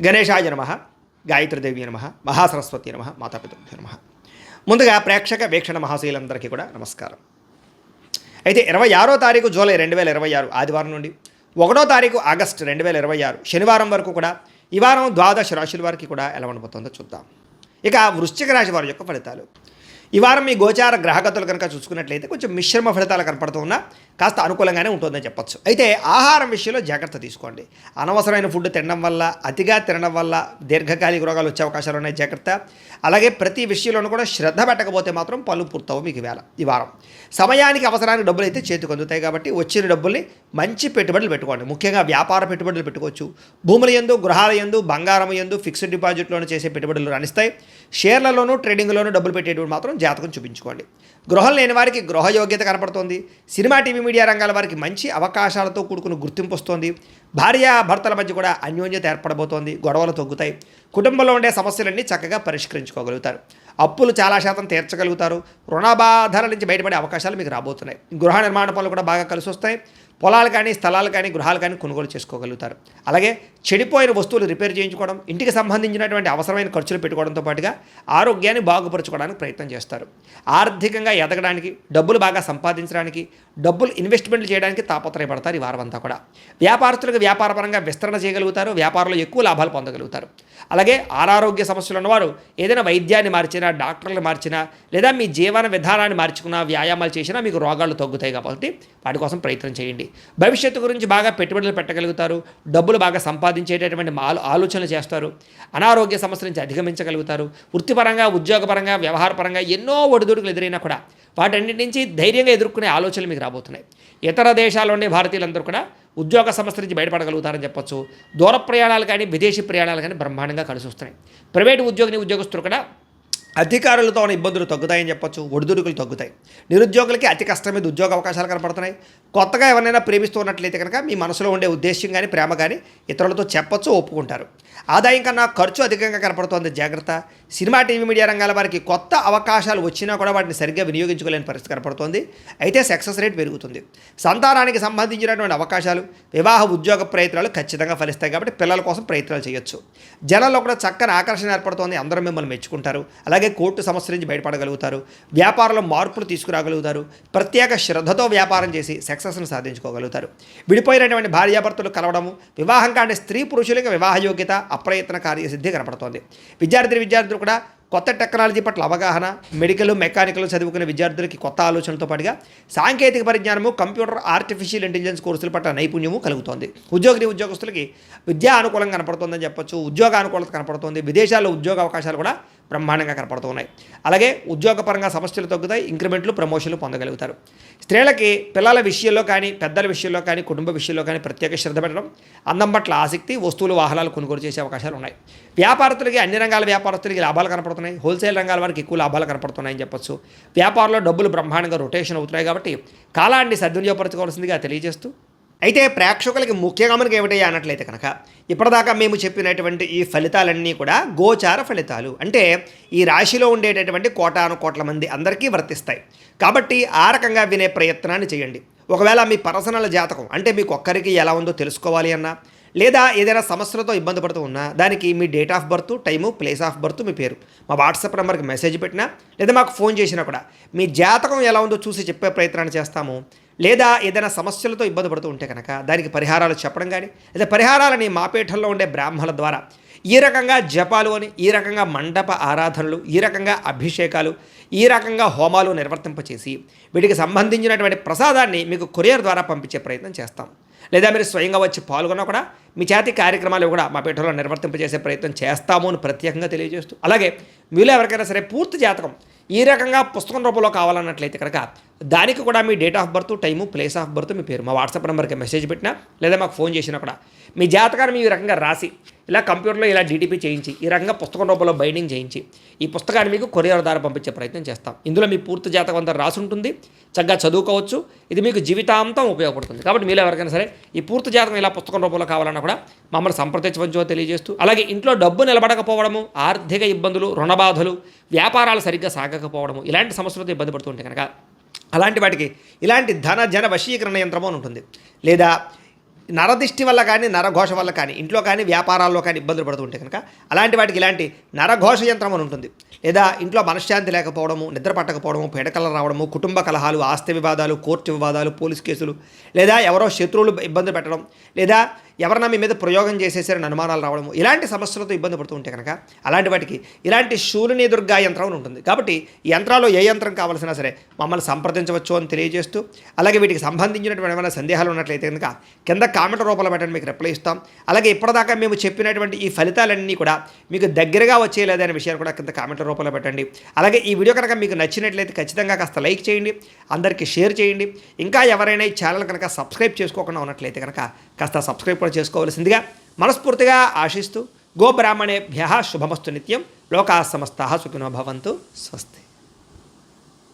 గణేశాయ నమః, గాయత్రీదేవి నమః, మహాసరస్వతి నమః, మాతాపితృభ్యో నమః. ముందుగా ప్రేక్షక వీక్షణ మహాశీలందరికీ కూడా నమస్కారం. అయితే 26వ తారీఖు జూలై 2026 ఆదివారం నుండి 1వ తారీఖు ఆగస్టు 2026 శనివారం వరకు కూడా ఈ వారం ద్వాదశ రాశుల వారికి కూడా ఎలా ఉండబోతుందో చూద్దాం. ఇక వృశ్చిక రాశి వారి యొక్క ఫలితాలు. ఈ వారం మీ గోచార గ్రహగతులు కనుక చూసుకున్నట్లయితే కొంచెం మిశ్రమ ఫలితాలు కనపడుతూ ఉన్నా కాస్త అనుకూలంగానే ఉంటుందని చెప్పొచ్చు. అయితే ఆహారం విషయంలో జాగ్రత్త తీసుకోండి. అనవసరమైన ఫుడ్ తినడం వల్ల, అతిగా తినడం వల్ల దీర్ఘకాలిక రోగాలు వచ్చే అవకాశాలు ఉన్నాయి, జాగ్రత్త. అలాగే ప్రతి విషయంలోనూ కూడా శ్రద్ధ పెట్టకపోతే మాత్రం పనులు పూర్తవు మీకు ఈ వారం. సమయానికి అవసరానికి డబ్బులు అయితే చేతికి అందుతాయి కాబట్టి వచ్చిన డబ్బుల్ని మంచి పెట్టుబడులు పెట్టుకోండి. ముఖ్యంగా వ్యాపార పెట్టుబడులు పెట్టుకోవచ్చు. భూముల యందు, గృహాల యందు, బంగారం యందు, ఫిక్స్డ్ డిపాజిట్లోనూ చేసే పెట్టుబడులు రాణిస్తాయి. షేర్లలోనూ, ట్రేడింగ్లోనూ డబ్బులు పెట్టేటువంటి మాత్రం జాతకం చూపించుకోండి. గృహం లేని వారికి గృహయోగ్యత కనపడుతోంది. సినిమా, టీవీ, మీడియా రంగాల వారికి మంచి అవకాశాలతో కూడుకున్న గుర్తింపు వస్తుంది. భార్యాభర్తల మధ్య కూడా అన్యోన్యత ఏర్పడబోతోంది. గొడవలు తగ్గుతాయి. కుటుంబంలో ఉండే సమస్యలన్నీ చక్కగా పరిష్కరించుకోగలుగుతారు. అప్పులు చాలా శాతం తీర్చగలుగుతారు. రుణబాధల నుంచి బయటపడే అవకాశాలు మీకు రాబోతున్నాయి. గృహ నిర్మాణ పనులు కూడా బాగా కలిసి వస్తాయి. పొలాలు కానీ, స్థలాలు కానీ, గృహాలు కానీ కొనుగోలు చేసుకోగలుగుతారు. అలాగే చెడిపోయిన వస్తువులు రిపేర్ చేయించుకోవడం, ఇంటికి సంబంధించినటువంటి అవసరమైన ఖర్చులు పెట్టుకోవడంతో పాటుగా ఆరోగ్యాన్ని బాగుపరచుకోవడానికి ప్రయత్నం చేస్తారు. ఆర్థికంగా ఎదగడానికి, డబ్బులు బాగా సంపాదించడానికి, డబ్బులు ఇన్వెస్ట్మెంట్లు చేయడానికి తాపత్రయపడతారు ఈ వారం అంతా కూడా. వ్యాపారస్తులకు వ్యాపారపరంగా విస్తరణ చేయగలుగుతారు. వ్యాపారంలో ఎక్కువ లాభాలు పొందగలుగుతారు. అలాగే అనారోగ్య సమస్యలు ఉన్నవారు ఏదైనా వైద్యాన్ని మార్చినా, డాక్టర్లు మార్చినా, లేదా మీ జీవన విధానాన్ని మార్చుకున్నా, వ్యాయామాలు చేసినా మీకు రోగాలు తగ్గుతాయి కాబట్టి వాటి కోసం ప్రయత్నం చేయండి. భవిష్యత్తు గురించి బాగా పెట్టుబడులు పెట్టగలుగుతారు. డబ్బులు బాగా సంపాదించేటటువంటి ఆలోచనలు చేస్తారు. అనారోగ్య సమస్యల నుంచి అధిగమించగలుగుతారు. వృత్తిపరంగా, ఉద్యోగపరంగా, వ్యవహారపరంగా ఎన్నో ఒడిదుడుకులు ఎదురైనా కూడా వాటన్నిటి నుంచి ధైర్యంగా ఎదుర్కొనే ఆలోచనలు మీకు రాబోతున్నాయి. ఇతర దేశాల్లో ఉండే భారతీయులందరూ కూడా ఉద్యోగ సమస్య నుంచి బయటపడగలుగుతారని చెప్పొచ్చు. దూర ప్రయాణాలు కానీ, విదేశీ ప్రయాణాలు కానీ బ్రహ్మాండంగా కలిసి వస్తున్నాయి. ప్రైవేటు ఉద్యోగస్తులు కూడా అధికారులతో ఉన్న ఇబ్బందులు తగ్గుతాయని చెప్పొచ్చు. ఒడిదుడుకులు తగ్గుతాయి. నిరుద్యోగులకి అతి కష్టం మీద ఉద్యోగ అవకాశాలు కనపడుతున్నాయి. కొత్తగా ఎవరైనా ప్రేమిస్తూ ఉన్నట్లయితే కనుక మీ మనసులో ఉండే ఉద్దేశం కానీ, ప్రేమ కానీ ఇతరులతో చెప్పొచ్చు, ఒప్పుకుంటారు. ఆదాయం కన్నా ఖర్చు అధికంగా కనపడుతోంది, జాగ్రత్త. సినిమా, టీవీ, మీడియా రంగాల వారికి కొత్త అవకాశాలు వచ్చినా కూడా వాటిని సరిగ్గా వినియోగించుకోలేని పరిస్థితి కనపడుతోంది. అయితే సక్సెస్ రేట్ పెరుగుతుంది. సంతానానికి సంబంధించినటువంటి అవకాశాలు, వివాహ, ఉద్యోగ ప్రయత్నాలు ఖచ్చితంగా ఫలిస్తాయి కాబట్టి పిల్లల కోసం ప్రయత్నాలు చేయొచ్చు. జనాల్లో కూడా చక్కని ఆకర్షణ ఏర్పడుతోంది. అందరూ మిమ్మల్ని మెచ్చుకుంటారు. అలాగే కోర్టు సమస్య నుంచి బయటపడగలుగుతారు. వ్యాపారంలో మార్పులు తీసుకురాగలుగుతారు. ప్రత్యేక శ్రద్ధతో వ్యాపారం చేసి సక్సెస్ను సాధించుకోగలుగుతారు. విడిపోయినటువంటి భార్యాభర్తలు కలవడము, వివాహం కాని స్త్రీ పురుషులకి వివాహ యోగ్యత, అప్రయత్న కార్యసిద్ధి కనపడుతోంది. విద్యార్థులు కూడా కొత్త టెక్నాలజీ పట్ల అవగాహన, మెడికల్, మెకానికల్ చదువుకునే విద్యార్థులకి కొత్త ఆలోచనలతో పాటుగా సాంకేతిక పరిజ్ఞానము, కంప్యూటర్, ఆర్టిఫిషియల్ ఇంటెలిజెన్స్ కోర్సుల పట్ల నైపుణ్యము కలుగుతోంది. ఉద్యోగస్తులకి విద్యా అనుకూలంగా కనపడుతుందని చెప్పొచ్చు. ఉద్యోగ అనుకూలత కనపడుతుంది. విదేశాల్లో ఉద్యోగ అవకాశాలు కూడా బ్రహ్మాండంగా కనపడుతున్నాయి. అలాగే ఉద్యోగపరంగా సమస్యలు తగ్గుతాయి. ఇంక్రిమెంట్లు, ప్రమోషన్లు పొందగలుగుతారు. స్త్రీలకి పిల్లల విషయంలో కానీ, పెద్దల విషయంలో కానీ, కుటుంబ విషయంలో కానీ ప్రత్యేక శ్రద్ధ పెట్టడం, అందం పట్ల ఆసక్తి, వస్తువులు, వాహనాలు కొనుగోలు చేసే అవకాశాలు ఉన్నాయి. వ్యాపారస్తులకి, అన్ని రంగాల వ్యాపారస్తులకి లాభాలు కనపడుతున్నాయి. హోల్సేల్ రంగాల వారికి ఎక్కువ లాభాలు కనపడుతున్నాయని చెప్పొచ్చు. వ్యాపారంలో డబ్బులు బ్రహ్మాండంగా రొటేషన్ అవుతున్నాయి కాబట్టి కాలాన్ని సద్వినియోగపరచుకోవాల్సిందిగా తెలియజేస్తూ, అయితే ప్రేక్షకులకి ముఖ్యంగా మనకి ఏమిటయ్యా అన్నట్లయితే కనుక ఇప్పటిదాకా మేము చెప్పినటువంటి ఈ ఫలితాలన్నీ కూడా గోచార ఫలితాలు. అంటే ఈ రాశిలో ఉండేటటువంటి కోటాను మంది అందరికీ వర్తిస్తాయి కాబట్టి ఆ రకంగా వినే ప్రయత్నాన్ని చేయండి. ఒకవేళ మీ పర్సనల్ జాతకం అంటే మీకు ఒక్కరికి ఎలా ఉందో తెలుసుకోవాలి అన్నా, లేదా ఏదైనా సమస్యలతో ఇబ్బంది పడుతూ ఉన్నా దానికి మీ date of birth, time, place of birth, మీ పేరు మా వాట్సాప్ నెంబర్కి మెసేజ్ పెట్టినా, లేదా మాకు ఫోన్ చేసినా కూడా మీ జాతకం ఎలా ఉందో చూసి చెప్పే ప్రయత్నాన్ని చేస్తాము. లేదా ఏదైనా సమస్యలతో ఇబ్బంది పడుతూ ఉంటే కనుక దానికి పరిహారాలు చెప్పడం కానీ, లేదా పరిహారాలని మా పీఠంలో ఉండే బ్రాహ్మణుల ద్వారా ఈ రకంగా జపాలు అని, ఈ రకంగా మండప ఆరాధనలు, ఈ రకంగా అభిషేకాలు, ఈ రకంగా హోమాలు నిర్వర్తింపచేసి వీటికి సంబంధించినటువంటి ప్రసాదాన్ని మీకు కొరియర్ ద్వారా పంపించే ప్రయత్నం చేస్తాం. లేదా మీరు స్వయంగా వచ్చి పాల్గొన్నా కూడా మీ చేతి కార్యక్రమాలు కూడా మా పీఠంలో నిర్వర్తింపజేసే ప్రయత్నం చేస్తాము అని ప్రత్యేకంగా తెలియజేస్తూ, అలాగే మీలో ఎవరికైనా సరే పూర్తి జాతకం ఈ రకంగా పుస్తకం రూపంలో కావాలన్నట్లయితే కనుక దానికి కూడా మీ date of birth, time, place of birth, మీ పేరు మా వాట్సాప్ నెంబర్కి మెసేజ్ పెట్టినా, లేదా మాకు ఫోన్ చేసినా కూడా మీ జాతకాన్ని ఈ రకంగా రాసి ఇలా కంప్యూటర్లో ఇలా డీటీపీ చేయించి ఈ రకంగా పుస్తకం రూపంలో బైండింగ్ చేయించి ఈ పుస్తకాన్ని మీకు కొరియర్ ద్వారా పంపించే ప్రయత్నం చేస్తాం. ఇందులో మీ పూర్తి జాతకం అంతా రాసి ఉంటుంది. చక్కగా చదువుకోవచ్చు. ఇది మీకు జీవితాంతం ఉపయోగపడుతుంది. కాబట్టి మీరు ఎవరికైనా సరే ఈ పూర్తి జాతకం ఇలా పుస్తకం రూపంలో కావాలన్నా కూడా మమ్మల్ని సంప్రదించవచ్చో తెలియజేస్తూ, అలాగే ఇంట్లో డబ్బు నిలబడకపోవడము, ఆర్థిక ఇబ్బందులు, రుణబాధలు, వ్యాపారాలు సరిగ్గా సాగకపోవడము, ఇలాంటి సమస్యలతో ఇబ్బంది పడుతుంటే కనుక అలాంటి వాటికి ఇలాంటి ధన జన వశీకరణ యంత్రము అని ఉంటుంది. లేదా నరదిష్టి వల్ల కానీ నరఘోష వల్ల కానీ ఇంట్లో కానీ వ్యాపారాల్లో కానీ ఇబ్బందులు పడుతూ ఉంటే కనుక అలాంటి వాటికి ఇలాంటి నరఘోష యంత్రం అని ఉంటుంది. లేదా ఇంట్లో మనశ్శాంతి లేకపోవడము, నిద్ర పట్టకపోవడము, పీడకలు రావడము, కుటుంబ కలహాలు, ఆస్తి వివాదాలు, కోర్టు వివాదాలు, పోలీస్ కేసులు, లేదా ఎవరో శత్రువులు ఇబ్బంది పెట్టడం, లేదా ఎవరన్నా మీ మీద ప్రయోగం చేసేసారని అనుమానాలు రావడము, ఇలాంటి సమస్యలతో ఇబ్బంది పడుతూ ఉంటే కనుక అలాంటి వాటికి ఇలాంటి శూలిని దుర్గా యంత్రం అని ఉంటుంది. కాబట్టి ఈ యంత్రాల్లో ఏ యంత్రం కావాల్సినా సరే మమ్మల్ని సంప్రదించవచ్చు అని తెలియజేస్తూ, అలాగే వీటికి సంబంధించినటువంటి ఏమైనా సందేహాలు ఉన్నట్లయితే కనుక కింద కామెంట్ రూపంలో పెట్టండి, మీకు రిప్లై ఇస్తాం. అలాగే ఇప్పటిదాకా మేము చెప్పినటువంటి ఈ ఫలితాలన్నీ కూడా మీకు దగ్గరగా వచ్చేయలేదనే విషయాన్ని కూడా కింద కామెంట్ రూపంలో పెట్టండి. అలాగే ఈ వీడియో కనుక మీకు నచ్చినట్లయితే ఖచ్చితంగా కాస్త లైక్ చేయండి, అందరికీ షేర్ చేయండి. ఇంకా ఎవరైనా ఈ ఛానల్ కనుక సబ్స్క్రైబ్ చేసుకోకుండా ఉన్నట్లయితే కనుక కాస్త సబ్స్క్రైబ్ కూడా చేసుకోవాల్సిందిగా మనస్ఫూర్తిగా ఆశిస్తూ, గోబ్రాహ్మణేభ్యః శుభమస్తు నిత్యం, లోకాः సమస్తాः సుఖినో భవంతు. స్వస్తి.